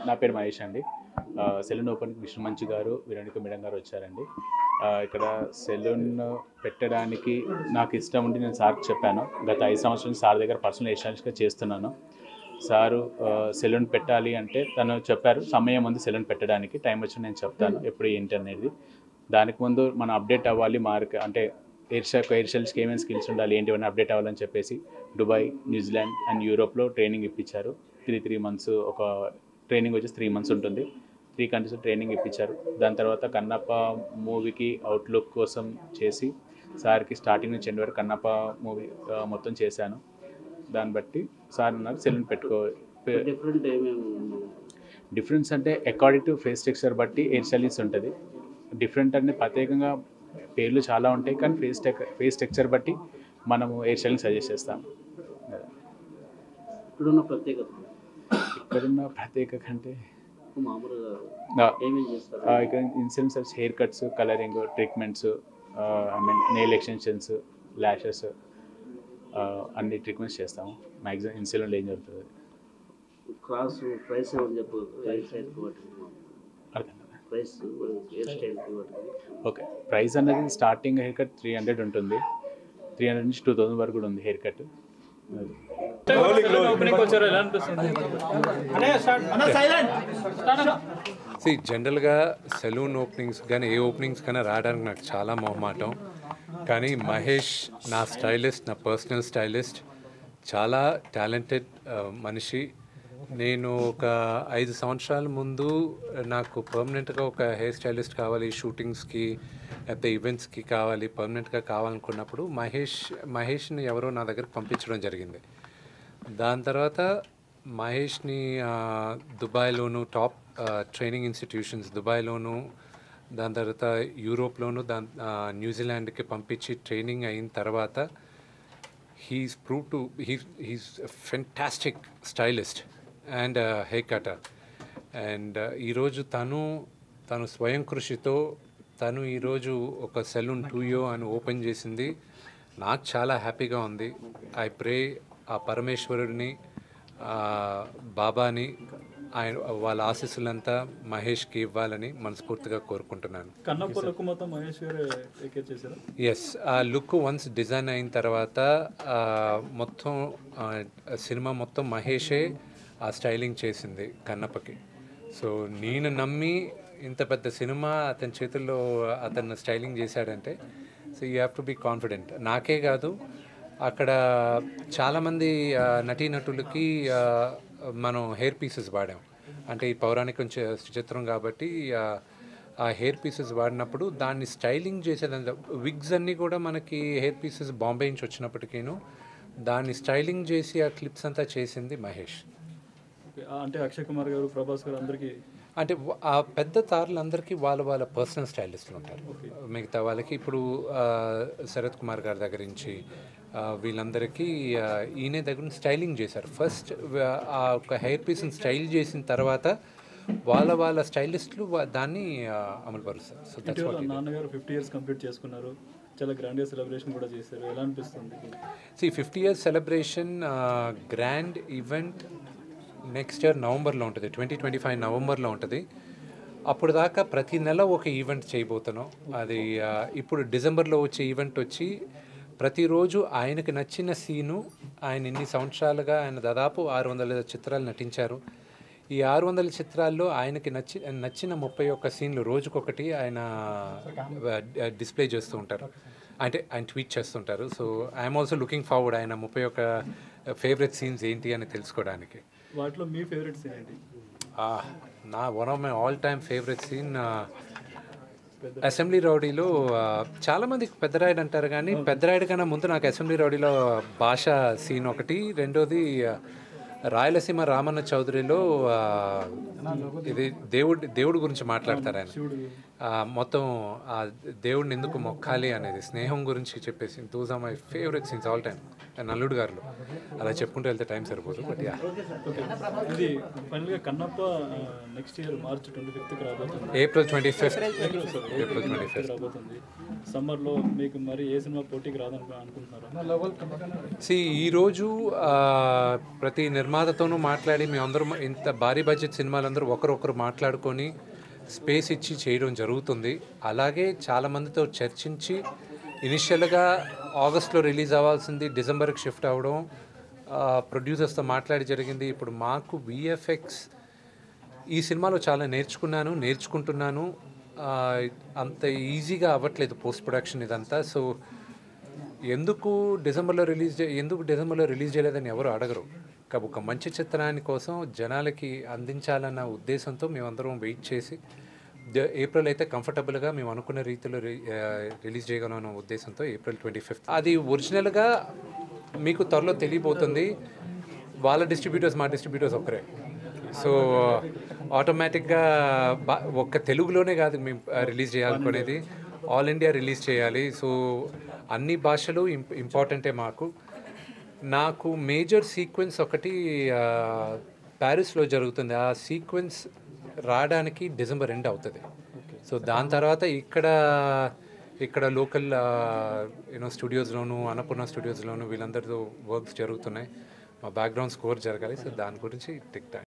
నా పేరు మహేష్ అండి. సెలూన్ ఓపెన్కి విష్ణు మంచి గారు, విరణిక మేడం గారు వచ్చారండి. ఇక్కడ సెలూన్ పెట్టడానికి నాకు ఇష్టం ఉండి నేను సార్కి చెప్పాను. గత 5 సంవత్సరాలు సార్ దగ్గర పర్సనల్ ఎస్టాబ్లిష్గా చేస్తున్నాను. సారు సెలూన్ పెట్టాలి అంటే తను చెప్పారు, సమయం ఉంది సెలూన్ పెట్టడానికి, టైం వచ్చి నేను చెప్తాను ఎప్పుడు ఏంటి అనేది. దానికి ముందు మనం అప్డేట్ అవ్వాలి, అంటే హెయిర్ స్టైల్స్కి ఏమేమి స్కిల్స్ ఉండాలి ఏంటివన్నీ అప్డేట్ అవ్వాలని చెప్పేసి దుబాయ్, న్యూజిలాండ్ అండ్ యూరోప్లో ట్రైనింగ్ ఇప్పించారు. 3 months ఒక ట్రైనింగ్ వచ్చేసి 3 months ఉంటుంది. 3 countries ట్రైనింగ్ ఇప్పించారు. దాని తర్వాత కన్నప్ప మూవీకి అవుట్లుక్ కోసం చేసి సార్కి స్టార్టింగ్ నుంచి ఎండ్ వరకు కన్నప్ప మూవీ మొత్తం చేశాను. దాన్ని బట్టి సార్ అన్నారు సెలూన్ పెట్టుకో. డిఫరెన్స్ అంటే అకార్డింగ్ టు ఫేస్ టెక్స్చర్ బట్టి హెయిర్ స్టైలింగ్స్ ఉంటుంది. డిఫరెంట్ అంటే ప్రత్యేకంగా పేర్లు చాలా ఉంటాయి, కానీ ఫేస్ టెక్స్చర్ బట్టి మనము హెయిర్ స్టైలింగ్ సజెస్ట్ చేస్తాం. ఇక్కడున్న ప్రత్యేకత అంటే ఇక్కడ ఇన్సెన్స్ hair cuts, colouring, treatments, nail extensions, lashes అన్ని ట్రీట్మెంట్స్ చేస్తాము. మ్యాక్సిమం ఇన్సెలూన్లో ఏం జరుగుతుంది. ఓకే, ప్రైస్ అనేది స్టార్టింగ్ హెయిర్ కట్ 300 ఉంటుంది. 300 నుంచి 2000 వరకు కూడా ఉంది హెయిర్ కట్. జనరల్గా సెలూన్ ఓపెనింగ్స్ కానీ ఏ ఓపెనింగ్స్ కానీ రావడానికి నాకు చాలా మొహమాటం. కానీ మహేష్ నా స్టైలిస్ట్, నా పర్సనల్ స్టైలిస్ట్, చాలా టాలెంటెడ్ మనిషి. నేను ఒక 5 సంవత్సరాల ముందు నాకు పర్మనెంట్గా ఒక హెయిర్ స్టైలిస్ట్ కావాలి, షూటింగ్స్కి లేకపోతే ఈవెంట్స్కి కావాలి, పర్మనెంట్గా కావాలనుకున్నప్పుడు మహేష్ని ఎవరో నా దగ్గరికి పంపించడం జరిగింది. దాని తర్వాత మహేష్ని దుబాయ్లోను టాప్ ట్రైనింగ్ ఇన్స్టిట్యూషన్స్ దుబాయ్లోను, దాని తర్వాత యూరోప్లోను, న్యూజిలాండ్కి పంపించి ట్రైనింగ్ అయిన తర్వాత he's prove to he's fantastic stylist and hair cutter. And ఈరోజు తను స్వయం కృషితో తను ఈరోజు ఒక సెలూన్ 2 అని ఓపెన్ చేసింది. నాకు చాలా హ్యాపీగా ఉంది. ఐ ప్రే ఆ పరమేశ్వరుడిని, బాబాని, ఆయన వాళ్ళ ఆశీస్సులంతా మహేష్కి ఇవ్వాలని మనస్ఫూర్తిగా కోరుకుంటున్నాను. ఎస్, ఆ లుక్ వన్స్ డిజైన్ అయిన తర్వాత మొత్తం సినిమా మొత్తం మహేషే ఆ స్టైలింగ్ చేసింది కన్నప్పకి. సో నేను నమ్మి ఇంత పెద్ద సినిమా అతని చేతుల్లో అతను స్టైలింగ్ చేశాడంటే so you have to be confident. నాకే కాదు, అక్కడ చాలామంది నటీనటులకి మనం హెయిర్ పీసెస్ వాడాం. అంటే ఈ పౌరాణికం చిత్రం కాబట్టి ఆ హెయిర్ పీసెస్ వాడినప్పుడు దాన్ని స్టైలింగ్ చేసేదంతా విగ్స్ అన్నీ కూడా మనకి హెయిర్ పీసెస్ బాంబే నుంచి వచ్చినప్పటికీను దాన్ని స్టైలింగ్ చేసి ఆ క్లిప్స్ అంతా చేసింది మహేష్. అంటే అక్షయ్ కుమార్ గారు, ప్రభాస్ గారు అందరికీ, అంటే ఆ పెద్ద తారలందరికీ వాళ్ళ పర్సనల్ స్టైలిస్టులు ఉంటారు. మిగతా వాళ్ళకి ఇప్పుడు శరత్ కుమార్ గారి దగ్గర నుంచి వీళ్ళందరికీ ఈయన దగ్గర స్టైలింగ్ చేశారు. ఫస్ట్ ఆ ఒక హెయిర్ పీస్ని స్టైల్ చేసిన తర్వాత వాళ్ళ స్టైలిస్టులు దాన్ని అమలుపరుస్తారు. సో నాన్నగారు 50 years కంప్లీట్ చేసుకున్నారు, చాలా గ్రాండ్గా సెలబ్రేషన్ కూడా చేశారు. ఎలా అనిపిస్తుంది? 50 years celebration grand event next year నవంబర్లో ఉంటుంది, 2025 నవంబర్లో ఉంటుంది. అప్పుడు దాకా ప్రతి నెల ఒక ఈవెంట్ చేయబోతున్నాం. అది ఇప్పుడు డిసెంబర్లో వచ్చే ఈవెంట్ వచ్చి ప్రతిరోజు ఆయనకు నచ్చిన సీను, ఆయన ఇన్ని సంవత్సరాలుగా ఆయన దాదాపు 600 చిత్రాలు నటించారు. ఈ 600 చిత్రాల్లో ఆయనకి నచ్చిన 31 సీన్లు రోజుకొకటి ఆయన డిస్ప్లే చేస్తూ ఉంటారు, అంటే ఆయన ట్వీట్ చేస్తుంటారు. So I'm also looking forward ఆయన 31 ఫేవరెట్ సీన్స్ ఏంటి అని తెలుసుకోవడానికి. వాటిలో మీ ఫేవరెట్ సీన్ ఏంటి? One of my all time favourite scene assembly రౌడీలో. చాలామందికి పెద్దరాయుడు అంటారు, కానీ పెద్దరాయుడు కన్నా ముందు నాకు అసెంబ్లీ రౌడీలో భాష సీన్ ఒకటి, రెండోది రాయలసీమ రామన్న చౌదరిలో ఇది దేవుడి గురించి మాట్లాడతారు ఆయన. మొత్తం ఆ దేవుడిని ఎందుకు మొక్కాలి అనేది, స్నేహం గురించి చెప్పేసి, those are my favourite scenes all time. And అల్లుడు గారులు అలా చెప్పుకుంటూ వెళ్తే టైం సరిపోదు. బట్ యా, ఓకే, ఇది ఫైనల్గా Kannappa next year March 25th రాబోతుంది. April 25th. ఏప్రిల్ 25th రాబోతుంది. సమ్మర్లో మీకు మరి ఏ సినిమా పోటీకి రాదని అనుకుంటున్నారా? ఈరోజు ప్రతి నిర్మాతతోనూ మాట్లాడి మేమందరం ఇంత భారీ బడ్జెట్ సినిమాలందరూ ఒకరొకరు మాట్లాడుకొని స్పేస్ ఇచ్చి చేయడం జరుగుతుంది. అలాగే చాలామందితో చర్చించి ఇనిషియల్గా ఆగస్ట్లో రిలీజ్ అవ్వాల్సింది డిసెంబర్కి షిఫ్ట్ అవ్వడం, ప్రొడ్యూసర్స్తో మాట్లాడి జరిగింది. ఇప్పుడు మాకు విఎఫ్ఎక్స్ ఈ సినిమాలో చాలా నేర్చుకుంటున్నాను. అంత ఈజీగా అవ్వట్లేదు పోస్ట్ ప్రొడక్షన్ ఇదంతా. సో ఎందుకు డిసెంబర్లో రిలీజ్ చేయలేదని ఎవరు అడగరు. ఒక మంచి చిత్రాన్ని కోసం జనాలకి అందించాలన్న ఉద్దేశంతో మేమందరం వెయిట్ చేసి ఏప్రిల్ అయితే కంఫర్టబుల్గా మేము అనుకున్న రీతిలో రిలీజ్ చేయగలం అన్న ఉద్దేశంతో April 25th. అది ఒరిజినల్గా మీకు త్వరలో తెలియబోతుంది. వాళ్ళ డిస్ట్రిబ్యూటర్స్ మా డిస్ట్రిబ్యూటర్స్ ఒక్కరే. సో ఆటోమేటిక్గా ఒక్క తెలుగులోనే కాదు మేము రిలీజ్ చేయాలనుకునేది, ఆల్ ఇండియా రిలీజ్ చేయాలి. సో అన్ని భాషలు ఇంపార్టెంటే మాకు. నాకు మేజర్ సీక్వెన్స్ ఒకటి ప్యారిస్లో జరుగుతుంది. ఆ సీక్వెన్స్ రావడానికి డిసెంబర్ ఎండ్ అవుతుంది. సో దాని తర్వాత ఇక్కడ లోకల్ స్టూడియోస్లోను, అన్నపూర్ణ స్టూడియోస్లోను వీళ్ళందరితో వర్క్స్ జరుగుతున్నాయి. మా బ్యాక్గ్రౌండ్ స్కోర్ జరగాలి. సో దాని గురించి టేక్ టైం.